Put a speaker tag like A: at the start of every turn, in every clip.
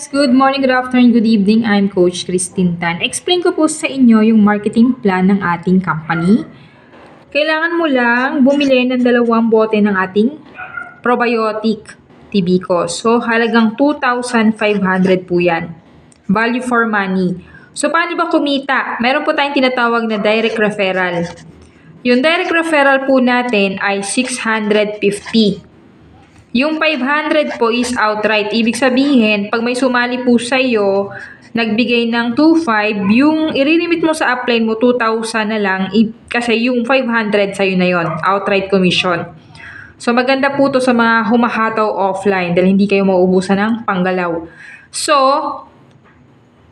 A: Good morning, good afternoon, good evening. I'm Coach Christine Tan. Explain ko po sa inyo yung marketing plan ng ating company. Kailangan mo lang bumili ng 2 bote ng ating probiotic Tibico. So, halagang 2,500 po yan. Value for money. So, paano ba kumita? Meron po tayong tinatawag na direct referral. Yung direct referral po natin ay 650. Yung 500 po is outright. Ibig sabihin, pag may sumali po sa iyo, nagbigay ng 2,500, yung i-remit mo sa upline mo, 2,000 na lang, kasi yung 500 sa'yo na yon, outright commission. So, maganda po to sa mga humahataw offline dahil hindi kayo mauubusan ng panggalaw. So,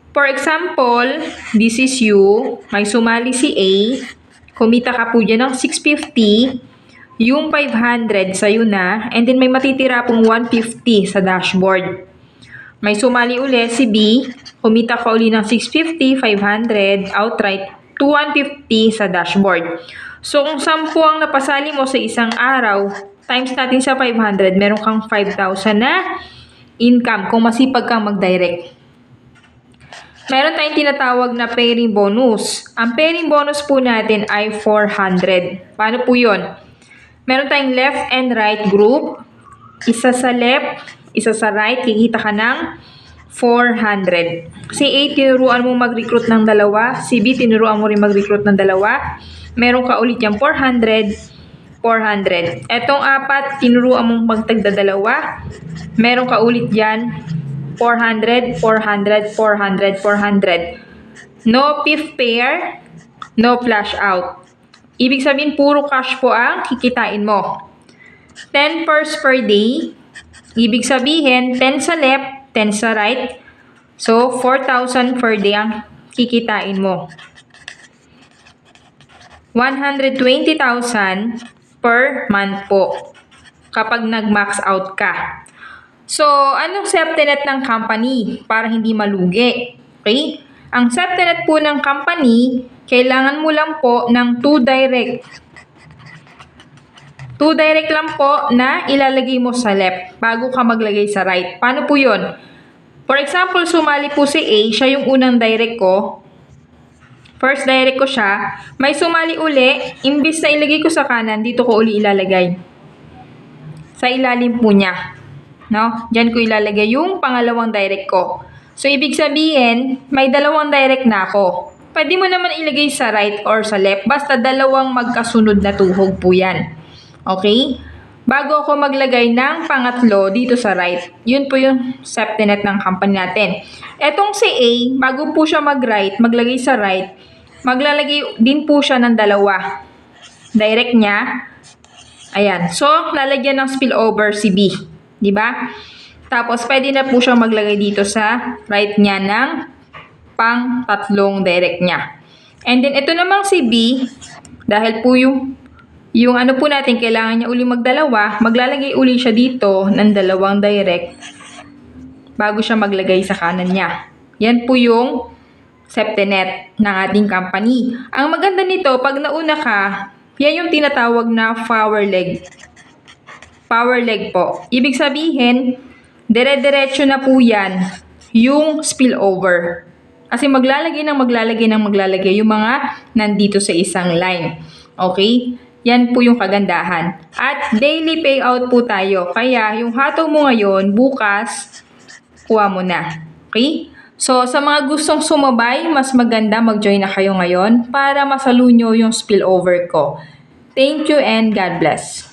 A: for example, this is you, may sumali si A, kumita ka po dyan ng 650, yung 500 sa'yo na, and then may matitira pong 150 sa dashboard. May sumali uli si B, kumita ka uli ng 650, 500, outright, 150 sa dashboard. So, kung 10 ang napasali mo sa isang araw, times natin sa 500, meron kang 5,000 na income kung masipag kang mag-direct. Meron tayong tinatawag na pairing bonus. Ang pairing bonus po natin ay 400. Paano po yun? Meron tayong left and right group. Isa sa left, isa sa right, kikita ka ng 400. Si A, tinuruan mo mag-recruit ng 2. Si B, tinuruan mo rin mag-recruit ng 2. Meron ka ulit yung 400, 400. Etong 4, tinuruan mong magtagda 2. Meron ka ulit yan, 400, 400, 400, 400. No fifth pair, no flash out. Ibig sabihin, puro cash po ang kikitain mo. 10 pairs per day. Ibig sabihin, 10 sa left, 10 sa right. So, 4,000 per day ang kikitain mo. 120,000 per month po kapag nag-max out ka. So, anong safety net ng company para hindi malugi? Okay? Ang safety net po ng company, kailangan mo lang po ng 2 direct. 2 direct lang po na ilalagay mo sa left bago ka maglagay sa right. Paano po yun? For example, sumali po si A, siya yung unang direct ko. First direct ko siya. May sumali uli, imbis na ilagay ko sa kanan, dito ko uli ilalagay. Sa ilalim po niya. No? Diyan ko ilalagay yung pangalawang direct ko. So, ibig sabihin, may 2 direct na ako. Pwede mo naman ilagay sa right or sa left. Basta 2 magkasunod na tuhog po yan. Okay? Bago ako maglagay ng pangatlo dito sa right, yun po yung safety net ng company natin. Etong si A, bago po siya mag-right, maglagay sa right, maglalagay din po siya ng 2. Direct niya. Ayan. So, lalagyan ng spillover si B. Diba? Tapos, pwede na po siya maglagay dito sa right niya ng pang-3 direct niya. And then, ito namang si B, dahil po yung ano po natin, kailangan niya uli magdalawa, maglalagay uli siya dito ng 2 direct bago siya maglagay sa kanan niya. Yan po yung safety net ng ating company. Ang maganda nito, pag nauna ka, yan yung tinatawag na power leg. Power leg po. Ibig sabihin, dire-diretso na po yan yung spillover. Kasi maglalagay yung mga nandito sa isang line. Okay? Yan po yung kagandahan. At daily payout po tayo. Kaya yung hataw mo ngayon, bukas, kuha mo na. Okay? So, sa mga gustong sumabay, mas maganda mag-join na kayo ngayon para masalunyo yung spillover ko. Thank you and God bless.